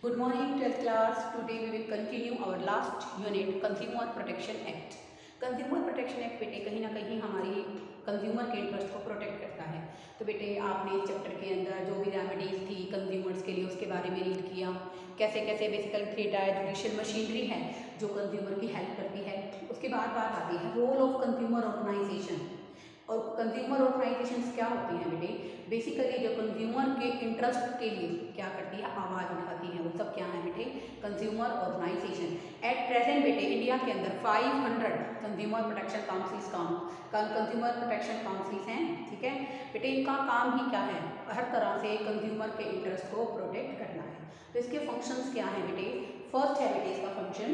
Good morning, 12th class. Today we will continue our last unit, Consumer Protection Act. Consumer protection act बेटे कहीं ना कहीं हमारी consumer के इंटरेस्ट को प्रोटेक्ट करता है। तो बेटे आपने इस चैप्टर के अंदर जो भी रेमेडीज थी कंज्यूमर्स के लिए उसके बारे में रीड किया, कैसे कैसे बेसिकली 3 टायर जुडिशियल मशीनरी है जो कंज्यूमर की हेल्प करती है। उसके बाद बात आती है रोल ऑफ कंज्यूमर ऑर्गेनाइजेशन। और कंज्यूमर ऑर्गेनाइजेशंस क्या होती हैं बेटे? बेसिकली जो कंज्यूमर के इंटरेस्ट के लिए क्या करती है, आवाज़ उठाती है। वो सब क्या है बेटे? Consumer organisation. एट प्रेजेंट बेटे इंडिया के अंदर 500 consumer protection councils consumer protection councils हैं। ठीक है बेटे, इनका काम ही क्या है? हर तरह से कंज्यूमर के इंटरेस्ट को प्रोटेक्ट करना है। तो इसके फंक्शंस क्या हैं बेटे? फर्स्ट है बेटे इसका function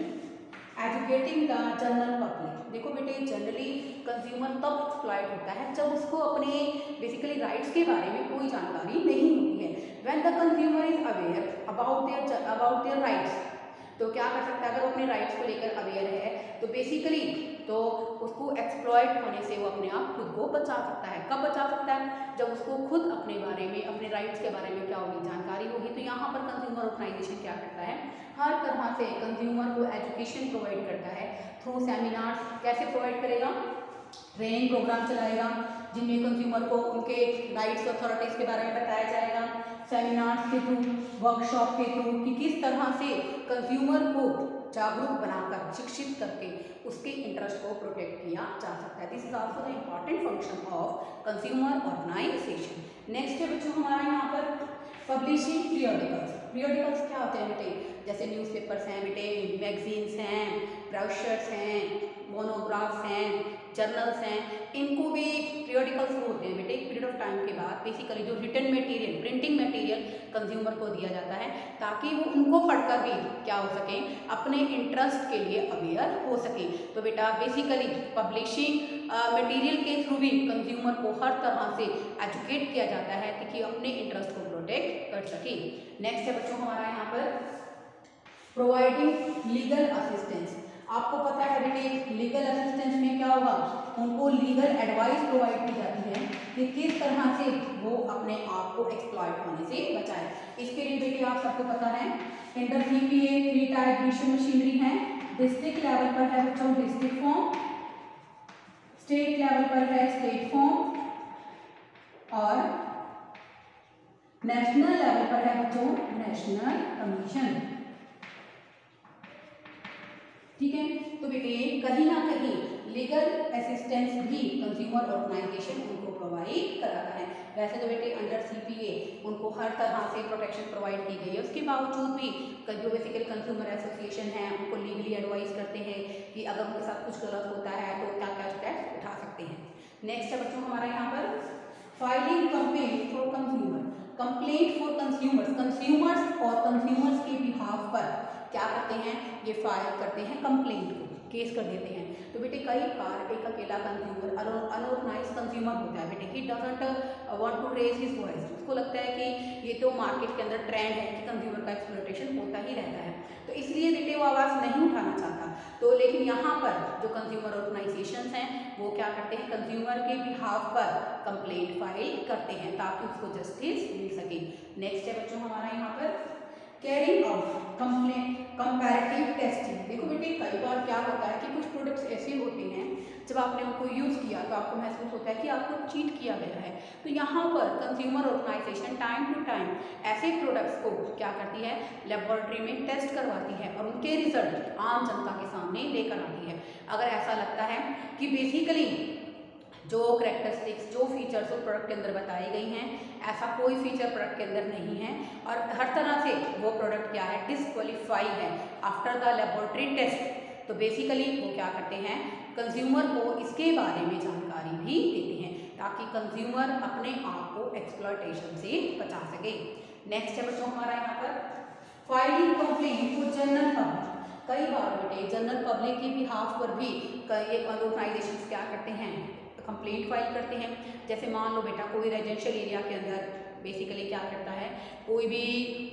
educating the general public. देखो बेटे, जनरली कंज्यूमर तब एक्सप्लॉइट होता है जब उसको अपने बेसिकली राइट्स के बारे में कोई जानकारी नहीं होती है। When the consumer is aware about their rights, तो क्या कर सकता है? अगर वो अपने राइट्स को लेकर अवेयर है तो बेसिकली तो उसको एक्सप्लॉइट होने से वो अपने आप खुद को बचा सकता है। कब बचा सकता है? जब उसको खुद अपने बारे में, अपने राइट्स के बारे में क्या होगी, जानकारी होगी। तो यहाँ पर कंज्यूमर ऑर्गेनाइजेशन क्या करता है? हर तरह से कंज्यूमर को एजुकेशन प्रोवाइड करता है थ्रू सेमिनार्स। कैसे प्रोवाइड करेगा? ट्रेनिंग प्रोग्राम चलाएगा जिनमें कंज्यूमर को उनके राइट्स अथॉरिटीज़ के बारे में बताया जाएगा। सेमिनार्स के थ्रू, वर्कशॉप के थ्रू कि किस तरह से कंज्यूमर को जागरूक बनाकर, शिक्षित करके उसके इंटरेस्ट को प्रोटेक्ट किया जा सकता है। This is also the important function of consumer organisation. Next है बच्चों हमारा यहाँ पर पब्लिशिंग पीरियोडिकल्स। पीरियोडिकल्स क्या होते हैं बेटे? जैसे न्यूज़पेपर्स हैं बेटे, मैगजीन्स हैं, ब्रोशर्स हैं, मोनोग्राफ्स हैं, जर्नल्स हैं। इनको भी पीरियोडिकल्स होते हैं बेटे। एक पीरियड ऑफ टाइम के बाद बेसिकली जो written material, printing material consumer को दिया जाता है ताकि वो उनको पढ़कर भी क्या हो सके, अपने इंटरेस्ट के लिए अवेयर हो सके। तो बेटा बेसिकली पब्लिशिंग मटेरियल के थ्रू भी कंज्यूमर को हर तरह से एजुकेट किया जाता है ताकि अपने इंटरेस्ट को प्रोटेक्ट कर सके। नेक्स्ट है बच्चों हमारा यहाँ पर प्रोवाइडिंग लीगल असिस्टेंस। आपको पता है बेटे लीगल असिस्टेंस में क्या होगा? उनको लीगल एडवाइस प्रोवाइड की जाती है कि किस तरह से वो अपने आप को एक्सप्लॉइट होने से बचाए। इसके लिए बेटे आप सबको पता है inter CPA 3 tyre judicial machinery है। डिस्ट्रिक्ट लेवल पर है बच्चों डिस्ट्रिक्ट फॉर्म, स्टेट लेवल पर है स्टेट फॉर्म और नेशनल लेवल पर है बच्चों नेशनल कमीशन। ठीक है, तो बेटे कहीं ना कहीं लीगल असिस्टेंस भी कंज्यूमर ऑर्गेनाइजेशन उनको प्रोवाइड कराता है। वैसे तो बेटे अंडर CPA उनको हर तरह से प्रोटेक्शन प्रोवाइड की गई है। उसके बावजूद भी जो बेसिकली कंज्यूमर एसोसिएशन है उनको लीगली एडवाइस करते हैं कि अगर उनके साथ कुछ गलत होता है तो क्या क्या स्टेप्स उठा सकते हैं। नेक्स्ट है बच्चों हमारा यहाँ पर filing complaint for consumer. Complaint for consumers, consumers और कंज्यूमर्स के बिहाफ पर क्या करते हैं? ये फाइल करते हैं कंप्लेंट को, केस कर देते हैं। तो बेटे कई बार एक अकेला कंज्यूमर अनऑर्गेनाइज्ड कंज्यूमर होता है बेटे, he doesn't want to raise his voice. उसको लगता है कि ये तो मार्केट के अंदर ट्रेंड है कि कंज्यूमर का एक्सप्लॉयटेशन होता ही रहता है, तो इसलिए बेटे वो आवाज़ नहीं उठाना चाहता। तो लेकिन यहाँ पर जो कंज्यूमर ऑर्गेनाइजेशंस हैं वो क्या करते हैं? कंज्यूमर के बिहाफ पर कंप्लेंट फाइल करते हैं ताकि उसको जस्टिस मिल सके। नेक्स्ट है बच्चों हमारा यहाँ पर कैरिंग आउट कंपैरेटिव टेस्टिंग। देखो बेटे कई बार क्या होता है कि कुछ प्रोडक्ट्स ऐसे होते हैं जब आपने उनको यूज़ किया तो आपको महसूस होता है कि आपको चीट किया गया है। तो यहाँ पर consumer organisation time to time ऐसे प्रोडक्ट्स को क्या करती है? लेबोरेटरी में टेस्ट करवाती है और उनके रिजल्ट आम जनता के सामने लेकर आती है। अगर ऐसा लगता है कि बेसिकली जो करैक्टरिस्टिक्स, जो फीचर्स उस प्रोडक्ट के अंदर बताई गई हैं ऐसा कोई फीचर प्रोडक्ट के अंदर नहीं है और हर तरह से वो प्रोडक्ट क्या है? डिसक्वालीफाई है आफ्टर द लेबोरेटरी टेस्ट, तो बेसिकली वो क्या करते हैं? कंज्यूमर को इसके बारे में जानकारी भी देते हैं ताकि कंज्यूमर अपने आप को एक्सप्लॉयटेशन से बचा सके। नेक्स्ट है बच्चों हमारा यहाँ पर filing complaint for general public. कई बार बेटे जनरल पब्लिक के बिहाफ पर भी कई ऑर्गेनाइजेशंस क्या करते हैं? कंप्लेंट फाइल करते हैं। जैसे मान लो बेटा कोई रेजिडेंशियल एरिया के अंदर बेसिकली क्या करता है, कोई भी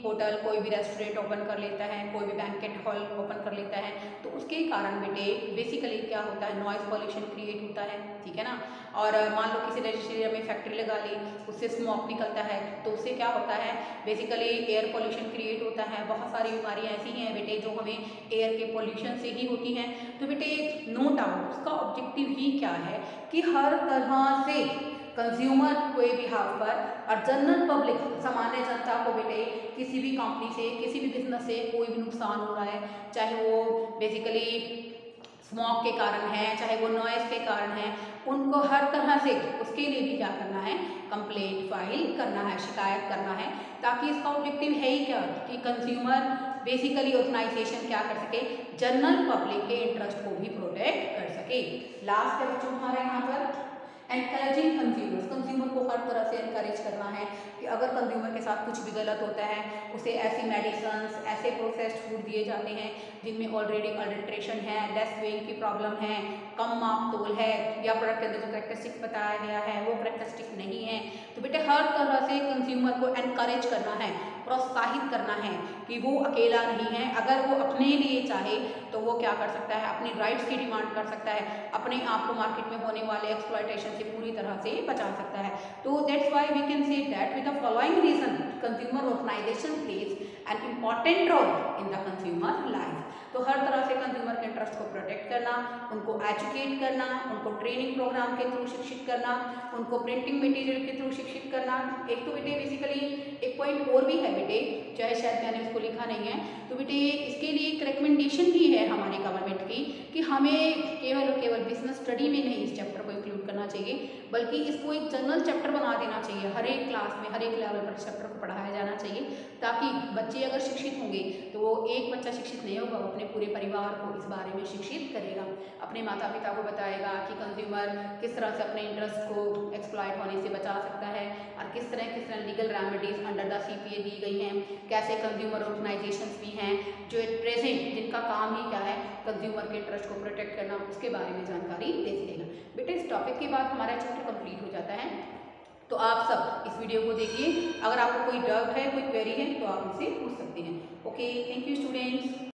होटल, कोई भी रेस्टोरेंट ओपन कर लेता है, कोई भी बैंकेट हॉल ओपन कर लेता है, तो उसके कारण बेटे बेसिकली क्या होता है, नॉइज़ पॉल्यूशन क्रिएट होता है, ठीक है ना। और मान लो किसी रजिस्ट्री में फैक्ट्री लगा ली, उससे स्मोक निकलता है, तो उससे क्या होता है, बेसिकली एयर पॉल्यूशन क्रिएट होता है। बहुत सारी बीमारियाँ ऐसी हैं बेटे जो हमें एयर के पॉल्यूशन से ही होती हैं। तो बेटे नो डाउट उसका ऑब्जेक्टिव ही क्या है कि हर तरह से कंज्यूमर के बिहाफ पर और जनरल पब्लिक, सामान्य जनता को बेटे किसी भी कंपनी से, किसी भी बिजनेस से कोई भी नुकसान हो रहा है, चाहे वो बेसिकली स्मोक के कारण है, चाहे वो नॉइज़ के कारण है, उनको हर तरह से उसके लिए भी क्या करना है, कंप्लेंट फाइल करना है, शिकायत करना है, ताकि इसका ऑब्जेक्टिव है ही क्या कि कंज्यूमर बेसिकली ऑर्गेनाइजेशन क्या कर सके, जनरल पब्लिक के इंटरेस्ट को भी प्रोटेक्ट कर सके। लास्ट है बच्चों हमारे यहाँ पर एनकरेजिंग कंज्यूमर्स, कंज्यूमर को हर तरह से एनकरेज करना है कि अगर कंज्यूमर के साथ कुछ भी गलत होता है, उसे ऐसी मेडिसिन्स, ऐसे प्रोसेस्ड फूड दिए जाते हैं जिनमें ऑलरेडी अडल्ट्रेशन है, लेस वेइंग की प्रॉब्लम है, कम माप तोल है, या प्रोडक्ट के अंदर जो करेक्टरिस्टिक बताया गया है वो करेक्टरिस्टिक नहीं है। तो बेटे हर तरह से कंज्यूमर को एनकरेज करना है, प्रोत्साहित करना है कि वो अकेला नहीं है, अगर वो अपने लिए चाहे तो वो क्या कर सकता है, अपनी राइट्स की डिमांड कर सकता है, अपने आप को मार्केट में होने वाले एक्सप्लॉयटेशन से पूरी तरह से बचा सकता है। तो that's why we can say that with the following reason consumer organisation plays an important role in the consumer life. तो हर तरह से कंज्यूमर के इंटरेस्ट को प्रोटेक्ट करना, उनको एजुकेट करना, उनको ट्रेनिंग प्रोग्राम के थ्रू शिक्षित करना, उनको प्रिंटिंग मटेरियल के थ्रू शिक्षित करना। एक तो बेटे बेसिकली एक पॉइंट और भी है बेटे, चाहे शायद मैंने उसको लिखा नहीं है, तो बेटे इसके लिए एक रिकमेंडेशन भी है हमारी गवर्नमेंट की कि हमें केवल और केवल बिजनेस स्टडी में नहीं इस चैप्टर को इंक्लूड करना चाहिए, बल्कि इसको एक जनरल चैप्टर बना देना चाहिए। हर एक क्लास में, हर एक लेवल पर चैप्टर को पढ़ाया जाना चाहिए, ताकि बच्चे अगर शिक्षित होंगे तो वो एक बच्चा शिक्षित नहीं होगा, वो अपने पूरे परिवार को इस बारे में शिक्षित करेगा, अपने माता पिता को बताएगा कि कंज्यूमर किस तरह से अपने इंटरेस्ट को एक्सप्लॉइट होने से बचा सकता है, और किस तरह legal remedies under the CPA दी गई हैं, कैसे कंज्यूमर ऑर्गेनाइजेशंस भी हैं जो एट प्रेजेंट जिनका काम ही क्या है, कंज्यूमर के इंटरेस्ट को प्रोटेक्ट करना, उसके बारे में जानकारी दे देगा। बेटे इस टॉपिक के बाद हमारा चैप्टर कंप्लीट हो जाता है। तो आप सब इस वीडियो को देखिए, अगर आपको कोई डाउट है, कोई क्वेरी है तो आप मुझसे पूछ सकते हैं। Okay, thank you students.